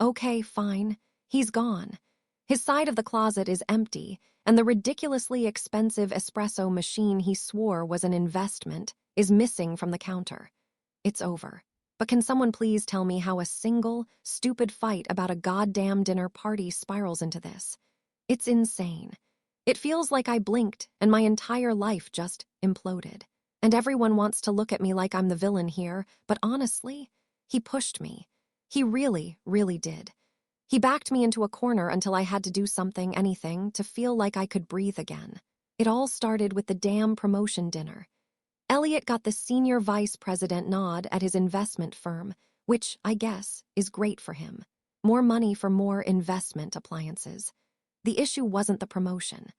Okay, fine. He's gone. His side of the closet is empty, and the ridiculously expensive espresso machine he swore was an investment is missing from the counter. It's over. But can someone please tell me how a single, stupid fight about a goddamn dinner party spirals into this? It's insane. It feels like I blinked and my entire life just imploded. And everyone wants to look at me like I'm the villain here, but honestly, he pushed me. He really, really did. He backed me into a corner until I had to do something, anything, to feel like I could breathe again. It all started with the damn promotion dinner. Elliot got the senior vice president nod at his investment firm, which, I guess, is great for him. More money for more investment appliances. The issue wasn't the promotion.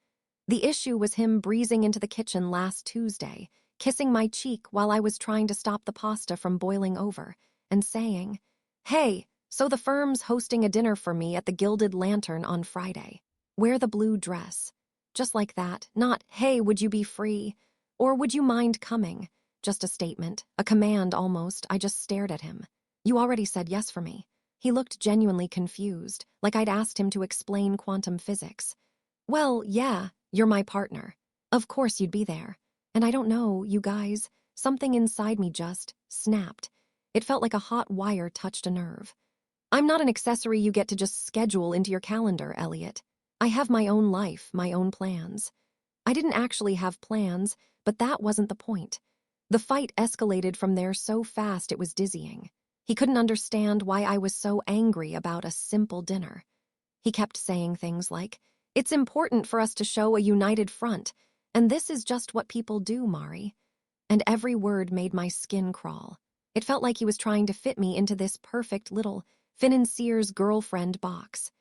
The issue was him breezing into the kitchen last Tuesday, kissing my cheek while I was trying to stop the pasta from boiling over, and saying, "Hey, so the firm's hosting a dinner for me at the Gilded Lantern on Friday. Wear the blue dress." Just like that, not, "Hey, would you be free?" Or "Would you mind coming?" Just a statement, a command almost. I just stared at him. "You already said yes for me." He looked genuinely confused, like I'd asked him to explain quantum physics. "Well, yeah, you're my partner. Of course you'd be there. And I don't know, you guys, something inside me just snapped. It felt like a hot wire touched a nerve. I'm not an accessory you get to just schedule into your calendar, Elliot. I have my own life, my own plans. I didn't actually have plans, but that wasn't the point. The fight escalated from there so fast it was dizzying. He couldn't understand why I was so angry about a simple dinner. He kept saying things like, "It's important for us to show a united front, and this is just what people do, Mari." And every word made my skin crawl. It felt like he was trying to fit me into this perfect little financier's girlfriend box.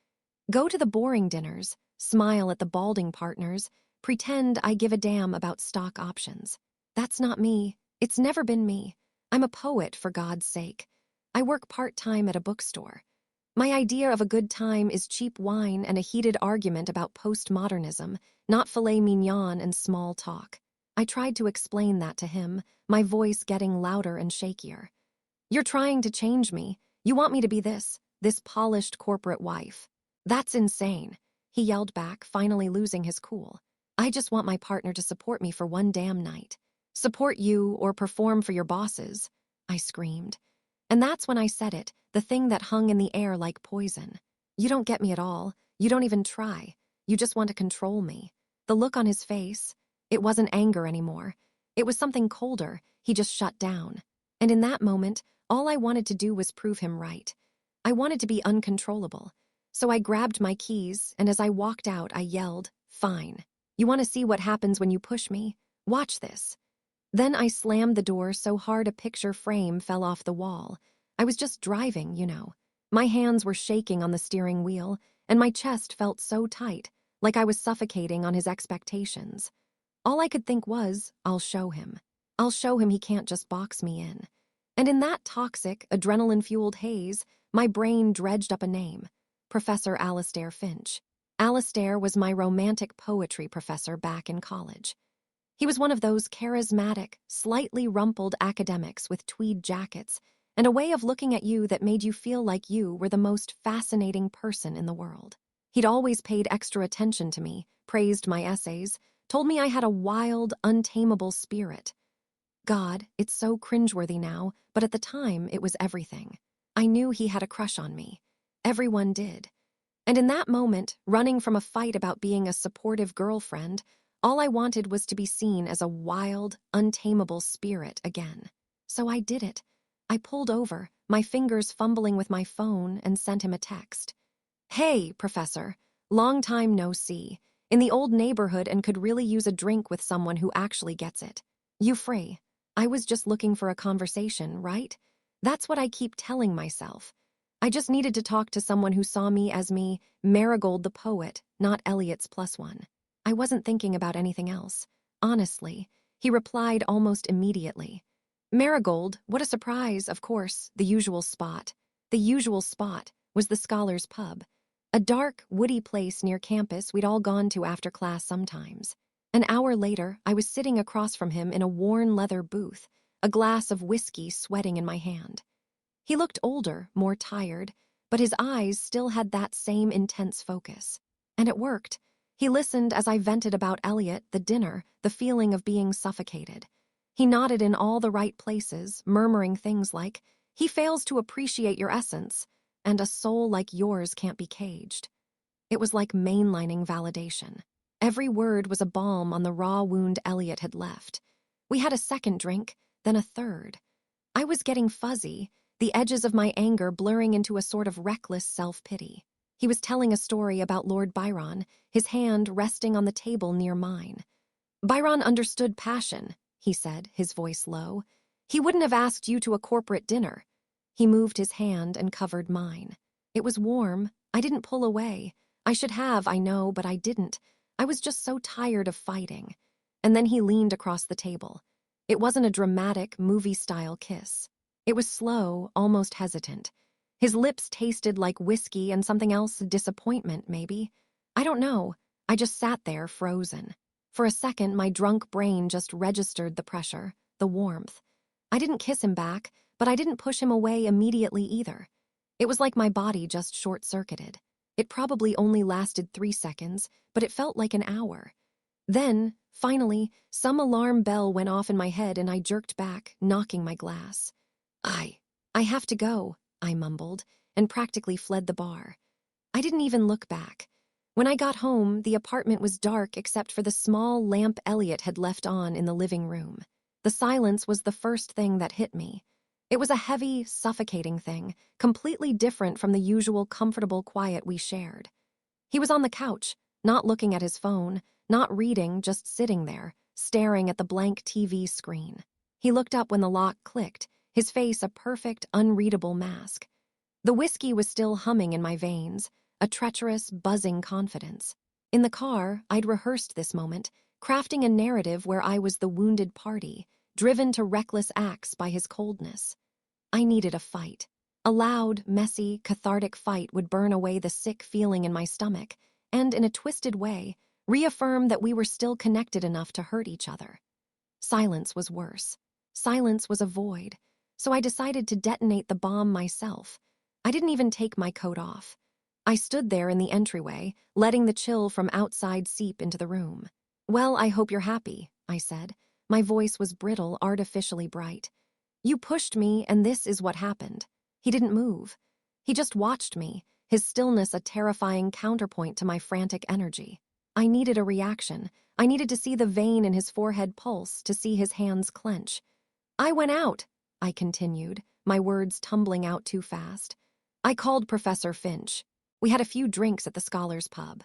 Go to the boring dinners, smile at the balding partners, pretend I give a damn about stock options. That's not me. It's never been me. I'm a poet, for God's sake. I work part-time at a bookstore. My idea of a good time is cheap wine and a heated argument about postmodernism, not filet mignon and small talk. I tried to explain that to him, my voice getting louder and shakier. "You're trying to change me. You want me to be this polished corporate wife. That's insane," he yelled back, finally losing his cool. "I just want my partner to support me for one damn night. Support you or perform for your bosses," I screamed. And that's when I said it, the thing that hung in the air like poison. "You don't get me at all. You don't even try. You just want to control me." The look on his face, it wasn't anger anymore. It was something colder. He just shut down. And in that moment, all I wanted to do was prove him right. I wanted to be uncontrollable. So I grabbed my keys, and as I walked out, I yelled, "Fine. You want to see what happens when you push me? Watch this." Then I slammed the door so hard a picture frame fell off the wall. I was just driving, you know. My hands were shaking on the steering wheel, and my chest felt so tight, like I was suffocating on his expectations. All I could think was, I'll show him. I'll show him he can't just box me in. And in that toxic, adrenaline-fueled haze, my brain dredged up a name. Professor Alastair Finch. Alastair was my romantic poetry professor back in college. He was one of those charismatic, slightly rumpled academics with tweed jackets and a way of looking at you that made you feel like you were the most fascinating person in the world. He'd always paid extra attention to me, praised my essays, told me I had a wild, untamable spirit. God, it's so cringeworthy now, but at the time it was everything. I knew he had a crush on me. Everyone did. And in that moment, running from a fight about being a supportive girlfriend, all I wanted was to be seen as a wild, untamable spirit again. So I did it. I pulled over, my fingers fumbling with my phone, and sent him a text. "Hey, Professor. Long time no see. In the old neighborhood and could really use a drink with someone who actually gets it. You free? I was just looking for a conversation, right? That's what I keep telling myself. I just needed to talk to someone who saw me as me, Marigold the poet, not Elliot's plus one. I wasn't thinking about anything else. Honestly," he replied almost immediately. "Marigold, what a surprise, of course, the usual spot." The usual spot was the Scholars Pub, a dark, woody place near campus we'd all gone to after class sometimes. An hour later, I was sitting across from him in a worn leather booth, a glass of whiskey sweating in my hand. He looked older, more tired, but his eyes still had that same intense focus. And it worked. He listened as I vented about Elliot, the dinner, the feeling of being suffocated. He nodded in all the right places, murmuring things like, "He fails to appreciate your essence, and a soul like yours can't be caged." It was like mainlining validation. Every word was a balm on the raw wound Elliot had left. We had a second drink, then a third. I was getting fuzzy, the edges of my anger blurring into a sort of reckless self-pity. He was telling a story about Lord Byron, his hand resting on the table near mine. "Byron understood passion," he said, his voice low. "He wouldn't have asked you to a corporate dinner." He moved his hand and covered mine. It was warm. I didn't pull away. I should have, I know, but I didn't. I was just so tired of fighting. And then he leaned across the table. It wasn't a dramatic, movie-style kiss. It was slow, almost hesitant. His lips tasted like whiskey and something else, disappointment, maybe. I don't know. I just sat there, frozen. For a second, my drunk brain just registered the pressure, the warmth. I didn't kiss him back, but I didn't push him away immediately either. It was like my body just short-circuited. It probably only lasted 3 seconds, but it felt like an hour. Then, finally, some alarm bell went off in my head and I jerked back, knocking my glass. I have to go," I mumbled, and practically fled the bar. I didn't even look back. When I got home, the apartment was dark except for the small lamp Elliot had left on in the living room. The silence was the first thing that hit me. It was a heavy, suffocating thing, completely different from the usual comfortable quiet we shared. He was on the couch, not looking at his phone, not reading, just sitting there, staring at the blank TV screen. He looked up when the lock clicked, his face a perfect, unreadable mask. The whiskey was still humming in my veins, a treacherous, buzzing confidence. In the car, I'd rehearsed this moment, crafting a narrative where I was the wounded party, driven to reckless acts by his coldness. I needed a fight. A loud, messy, cathartic fight would burn away the sick feeling in my stomach, and, in a twisted way, reaffirm that we were still connected enough to hurt each other. Silence was worse. Silence was a void, so I decided to detonate the bomb myself. I didn't even take my coat off. I stood there in the entryway, letting the chill from outside seep into the room. "Well, I hope you're happy," I said. My voice was brittle, artificially bright. "You pushed me, and this is what happened." He didn't move. He just watched me, his stillness a terrifying counterpoint to my frantic energy. I needed a reaction. I needed to see the vein in his forehead pulse, to see his hands clench. "I went out," I continued, my words tumbling out too fast. "I called Professor Finch. We had a few drinks at the Scholars Pub."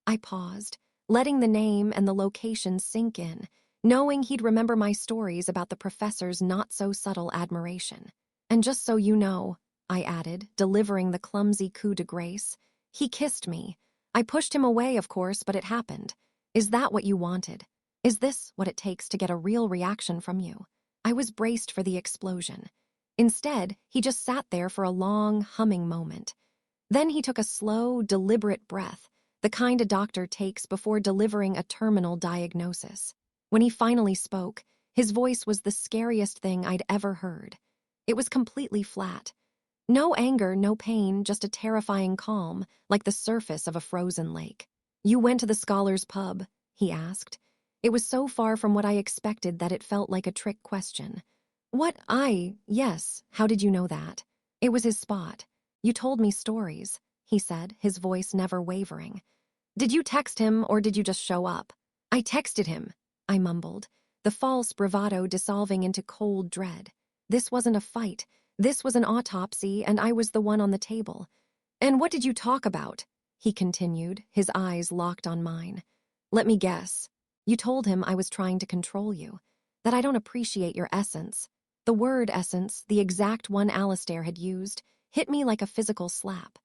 I paused, letting the name and the location sink in, knowing he'd remember my stories about the professor's not-so-subtle admiration. "And just so you know," I added, delivering the clumsy coup de grace, "he kissed me. I pushed him away, of course, but it happened. Is that what you wanted? Is this what it takes to get a real reaction from you?" I was braced for the explosion. Instead, he just sat there for a long, humming moment. Then he took a slow, deliberate breath, the kind a doctor takes before delivering a terminal diagnosis. When he finally spoke, his voice was the scariest thing I'd ever heard. It was completely flat. No anger, no pain, just a terrifying calm, like the surface of a frozen lake. "You went to the Scholars Pub?" he asked. It was so far from what I expected that it felt like a trick question. Yes, how did you know that?" It was his spot. "You told me stories," he said, his voice never wavering. "Did you text him or did you just show up?" "I texted him," I mumbled, the false bravado dissolving into cold dread. This wasn't a fight. This was an autopsy, and I was the one on the table. "And what did you talk about?" he continued, his eyes locked on mine. "Let me guess. You told him I was trying to control you, that I don't appreciate your essence." The word essence, the exact one Alistair had used, hit me like a physical slap.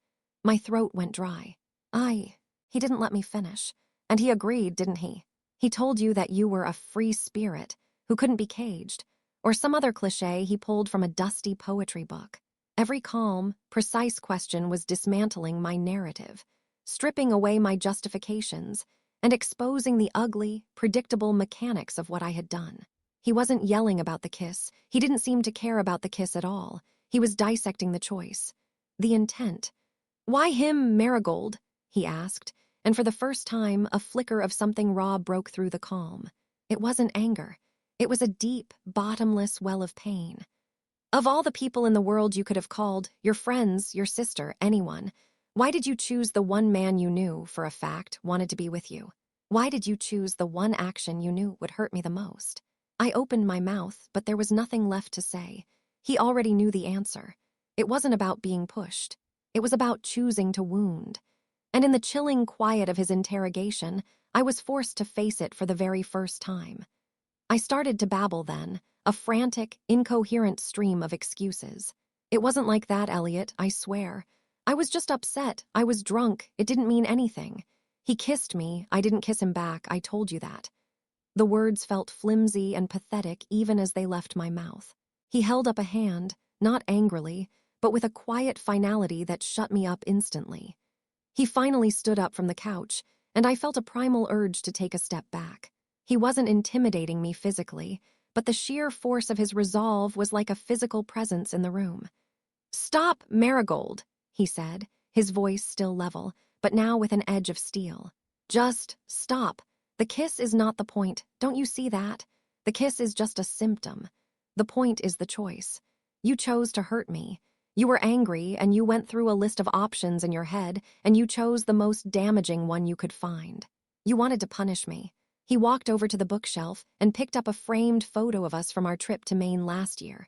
My throat went dry. He didn't let me finish. "And he agreed, didn't he? He told you that you were a free spirit who couldn't be caged," or some other cliché he pulled from a dusty poetry book. Every calm, precise question was dismantling my narrative, stripping away my justifications, and exposing the ugly, predictable mechanics of what I had done. He wasn't yelling about the kiss. He didn't seem to care about the kiss at all. He was dissecting the choice. The intent. "Why him, Marigold?" he asked, and for the first time, a flicker of something raw broke through the calm. It wasn't anger. It was a deep, bottomless well of pain. "Of all the people in the world you could have called, your friends, your sister, anyone, why did you choose the one man you knew, for a fact, wanted to be with you? Why did you choose the one action you knew would hurt me the most?" I opened my mouth, but there was nothing left to say. He already knew the answer. It wasn't about being pushed. It was about choosing to wound. And in the chilling quiet of his interrogation, I was forced to face it for the very first time. I started to babble then, a frantic, incoherent stream of excuses. "It wasn't like that, Elliot, I swear. I was just upset. I was drunk. It didn't mean anything. He kissed me. I didn't kiss him back. I told you that." The words felt flimsy and pathetic even as they left my mouth. He held up a hand, not angrily, but with a quiet finality that shut me up instantly. He finally stood up from the couch, and I felt a primal urge to take a step back. He wasn't intimidating me physically, but the sheer force of his resolve was like a physical presence in the room. "Stop, Marigold," he said, his voice still level, but now with an edge of steel. "Just stop. The kiss is not the point. Don't you see that? The kiss is just a symptom. The point is the choice. You chose to hurt me. You were angry, and you went through a list of options in your head, and you chose the most damaging one you could find. You wanted to punish me." He walked over to the bookshelf and picked up a framed photo of us from our trip to Maine last year.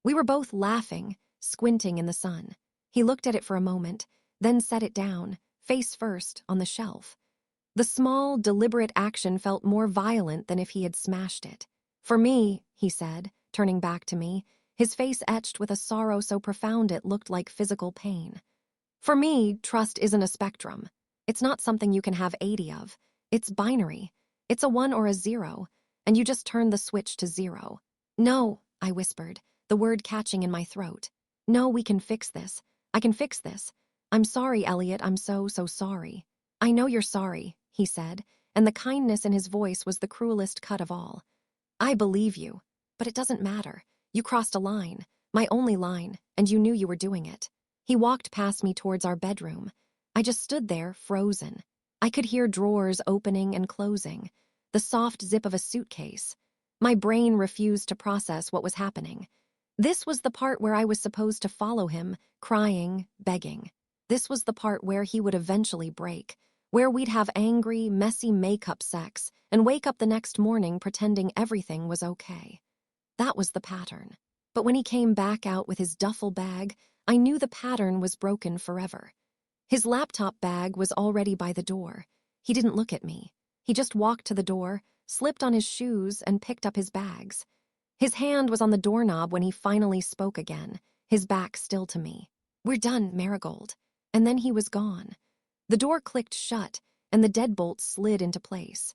We were both laughing, squinting in the sun. He looked at it for a moment, then set it down, face first, on the shelf. The small, deliberate action felt more violent than if he had smashed it. "For me," he said, turning back to me, his face etched with a sorrow so profound it looked like physical pain. "For me, trust isn't a spectrum. It's not something you can have 80 of. It's binary. It's a 1 or a 0, and you just turn the switch to 0. "No," I whispered, the word catching in my throat. "No, we can fix this. I can fix this. I'm sorry, Elliot, I'm so sorry." "I know you're sorry," he said, and the kindness in his voice was the cruelest cut of all. "I believe you, but it doesn't matter. You crossed a line, my only line, and you knew you were doing it." He walked past me towards our bedroom. I just stood there, frozen. I could hear drawers opening and closing, the soft zip of a suitcase. My brain refused to process what was happening. This was the part where I was supposed to follow him, crying, begging. This was the part where he would eventually break, where we'd have angry, messy makeup sex and wake up the next morning pretending everything was okay. That was the pattern. But when he came back out with his duffel bag, I knew the pattern was broken forever. His laptop bag was already by the door. He didn't look at me. He just walked to the door, slipped on his shoes, and picked up his bags. His hand was on the doorknob when he finally spoke again, his back still to me. "We're done, Marigold." And then he was gone. The door clicked shut, and the deadbolt slid into place.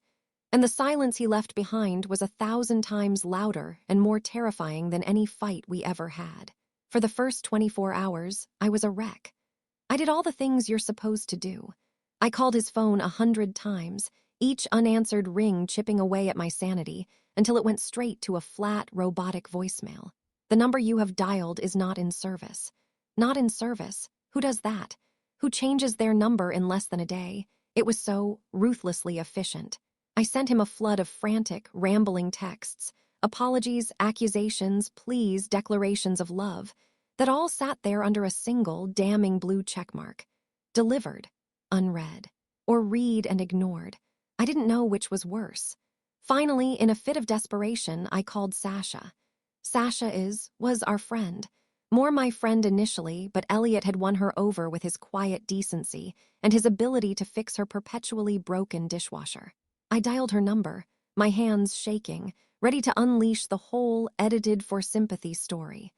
And the silence he left behind was 1,000 times louder and more terrifying than any fight we ever had. For the first 24 hours, I was a wreck. I did all the things you're supposed to do. I called his phone 100 times, each unanswered ring chipping away at my sanity, until it went straight to a flat, robotic voicemail. "The number you have dialed is not in service." Not in service? Who does that? Who changes their number in less than a day? It was so ruthlessly efficient. I sent him a flood of frantic, rambling texts, apologies, accusations, pleas, declarations of love, that all sat there under a single, damning blue checkmark. Delivered, unread, or read and ignored. I didn't know which was worse. Finally, in a fit of desperation, I called Sasha. Sasha was our friend. More my friend initially, but Elliot had won her over with his quiet decency and his ability to fix her perpetually broken dishwasher. I dialed her number, my hands shaking, ready to unleash the whole edited-for-sympathy story.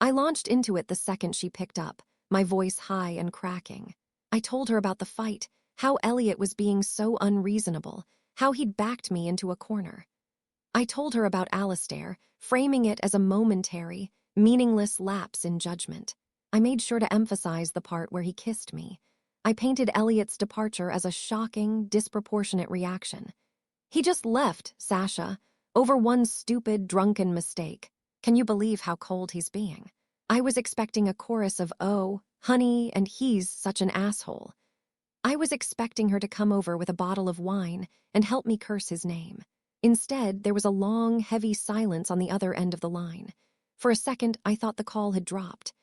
I launched into it the second she picked up, my voice high and cracking. I told her about the fight, how Elliot was being so unreasonable, how he'd backed me into a corner. I told her about Alistair, framing it as a momentary, meaningless lapse in judgment. I made sure to emphasize the part where he kissed me. I painted Elliot's departure as a shocking, disproportionate reaction. "He just left, Sasha, over one stupid, drunken mistake. Can you believe how cold he's being?" I was expecting a chorus of "oh" honey, and he's such an asshole. I was expecting her to come over with a bottle of wine and help me curse his name. Instead, there was a long, heavy silence on the other end of the line. For a second, I thought the call had dropped.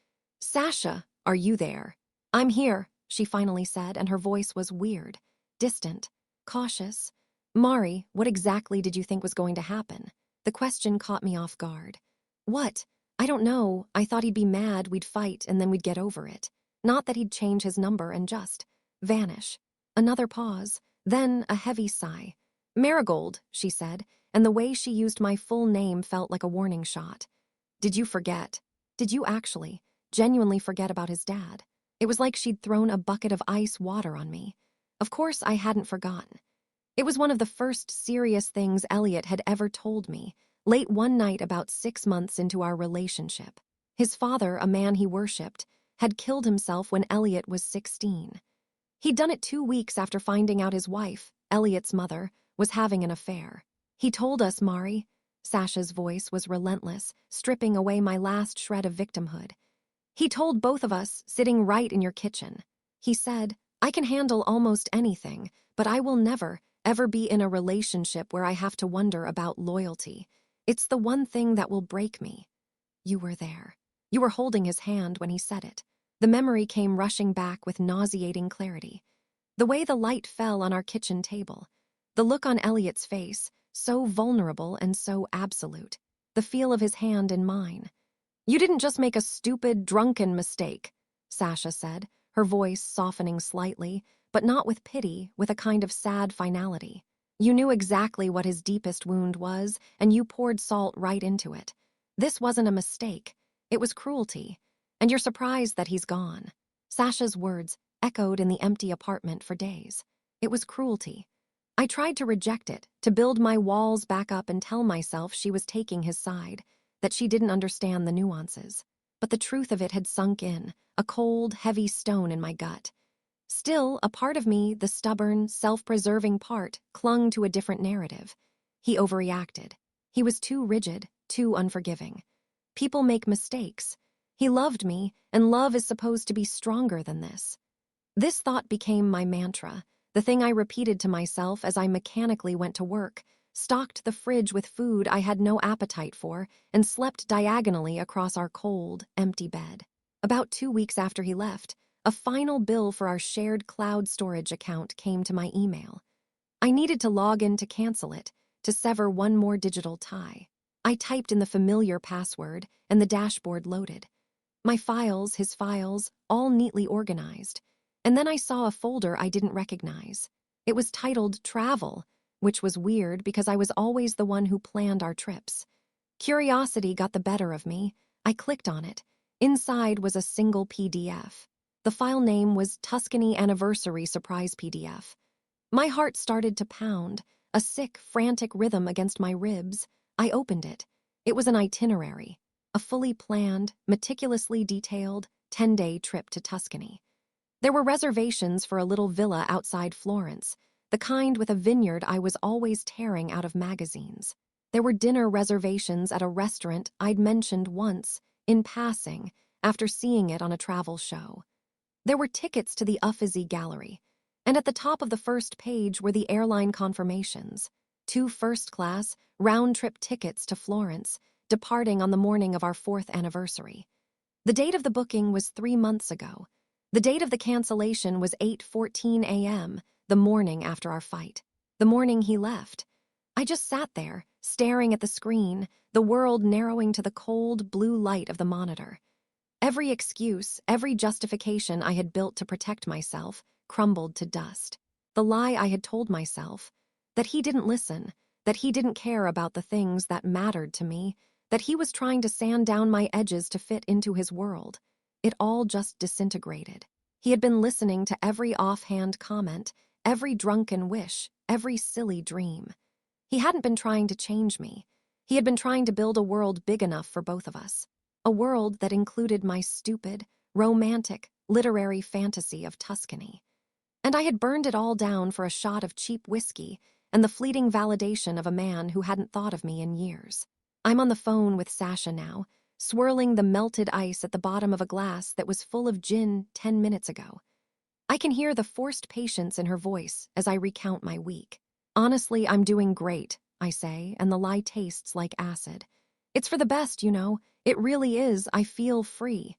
"Sasha, are you there?" "I'm here," she finally said, and her voice was weird, distant, cautious. "Mari, what exactly did you think was going to happen?" The question caught me off guard. "What? I don't know. I thought he'd be mad, we'd fight, and then we'd get over it. Not that he'd change his number and just vanish." Another pause, then a heavy sigh. "Marigold," she said, and the way she used my full name felt like a warning shot. "Did you forget? Did you actually, genuinely forget about his dad?" It was like she'd thrown a bucket of ice water on me. Of course I hadn't forgotten. It was one of the first serious things Elliot had ever told me, late one night about 6 months into our relationship. His father, a man he worshipped, had killed himself when Elliot was 16. He'd done it 2 weeks after finding out his wife, Elliot's mother, was having an affair. "He told us, Mari." Sasha's voice was relentless, stripping away my last shred of victimhood. "He told both of us, sitting right in your kitchen. He said, 'I can handle almost anything, but I will never, ever be in a relationship where I have to wonder about loyalty. It's the one thing that will break me.'" You were there. You were holding his hand when he said it. The memory came rushing back with nauseating clarity. The way the light fell on our kitchen table. The look on Elliot's face, so vulnerable and so absolute. The feel of his hand in mine. "You didn't just make a stupid, drunken mistake," Sasha said, her voice softening slightly, but not with pity, with a kind of sad finality. "You knew exactly what his deepest wound was, and you poured salt right into it. This wasn't a mistake. It was cruelty. And you're surprised that he's gone." Sasha's words echoed in the empty apartment for days. It was cruelty. I tried to reject it, to build my walls back up and tell myself she was taking his side, that she didn't understand the nuances. But the truth of it had sunk in, a cold, heavy stone in my gut. Still, a part of me, the stubborn, self-preserving part, clung to a different narrative. He overreacted. He was too rigid, too unforgiving. People make mistakes. He loved me, and love is supposed to be stronger than this. This thought became my mantra, the thing I repeated to myself as I mechanically went to work, stocked the fridge with food I had no appetite for, and slept diagonally across our cold, empty bed. About 2 weeks after he left, a final bill for our shared cloud storage account came to my email. I needed to log in to cancel it, to sever one more digital tie. I typed in the familiar password, and the dashboard loaded. My files, his files, all neatly organized. And then I saw a folder I didn't recognize. It was titled Travel, which was weird because I was always the one who planned our trips. Curiosity got the better of me. I clicked on it. Inside was a single PDF. The file name was Tuscany Anniversary Surprise PDF. My heart started to pound, a sick, frantic rhythm against my ribs. I opened it. It was an itinerary, a fully planned, meticulously detailed, 10-day trip to Tuscany. There were reservations for a little villa outside Florence, the kind with a vineyard I was always tearing out of magazines. There were dinner reservations at a restaurant I'd mentioned once, in passing, after seeing it on a travel show. There were tickets to the Uffizi Gallery, and at the top of the first page were the airline confirmations. 2 first-class, round-trip tickets to Florence, departing on the morning of our 4th anniversary. The date of the booking was 3 months ago. The date of the cancellation was 8:14 a.m., the morning after our fight. The morning he left. I just sat there, staring at the screen, the world narrowing to the cold, blue light of the monitor. Every excuse, every justification I had built to protect myself, crumbled to dust. The lie I had told myself, that he didn't listen, that he didn't care about the things that mattered to me, that he was trying to sand down my edges to fit into his world. It all just disintegrated. He had been listening to every offhand comment, every drunken wish, every silly dream. He hadn't been trying to change me. He had been trying to build a world big enough for both of us. A world that included my stupid, romantic, literary fantasy of Tuscany. And I had burned it all down for a shot of cheap whiskey and the fleeting validation of a man who hadn't thought of me in years. I'm on the phone with Sasha now, swirling the melted ice at the bottom of a glass that was full of gin 10 minutes ago. I can hear the forced patience in her voice as I recount my week. Honestly, I'm doing great, I say, and the lie tastes like acid. It's for the best, you know. It really is. I feel free.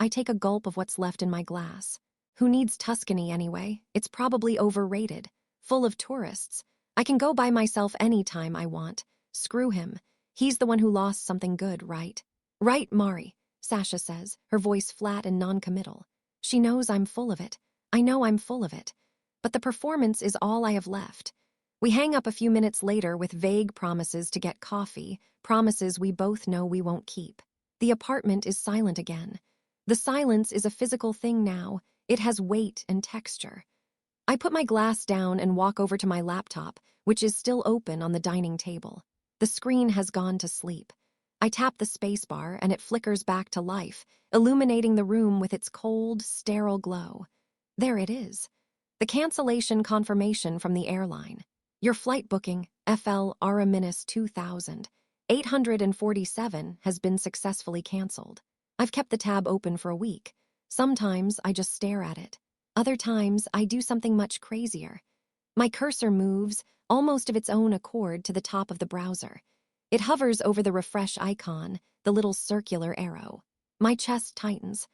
I take a gulp of what's left in my glass. Who needs Tuscany anyway? It's probably overrated. Full of tourists. I can go by myself anytime I want. Screw him. He's the one who lost something good, right? Right, Mari, Sasha says, her voice flat and non-committal. She knows I'm full of it. I know I'm full of it. But the performance is all I have left. We hang up a few minutes later with vague promises to get coffee, promises we both know we won't keep. The apartment is silent again. The silence is a physical thing now. It has weight and texture. I put my glass down and walk over to my laptop, which is still open on the dining table. The screen has gone to sleep. I tap the spacebar and it flickers back to life, illuminating the room with its cold, sterile glow. There it is. The cancellation confirmation from the airline. Your flight booking, FL RA-2000, 847, has been successfully canceled. I've kept the tab open for a week. Sometimes I just stare at it. Other times I do something much crazier. My cursor moves, almost of its own accord, to the top of the browser. It hovers over the refresh icon, the little circular arrow. My chest tightens.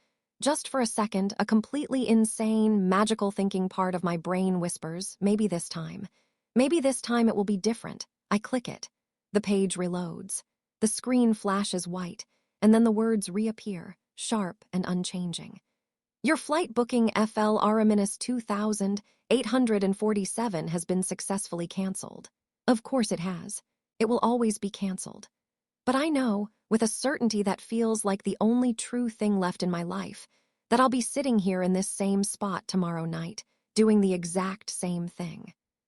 Just for a second, a completely insane, magical thinking part of my brain whispers, maybe this time. Maybe this time it will be different. I click it. The page reloads. The screen flashes white, and then the words reappear, sharp and unchanging. Your flight booking FL RA-2000, 847 has been successfully canceled. Of course it has. It will always be canceled. But I know, with a certainty that feels like the only true thing left in my life, that I'll be sitting here in this same spot tomorrow night, doing the exact same thing.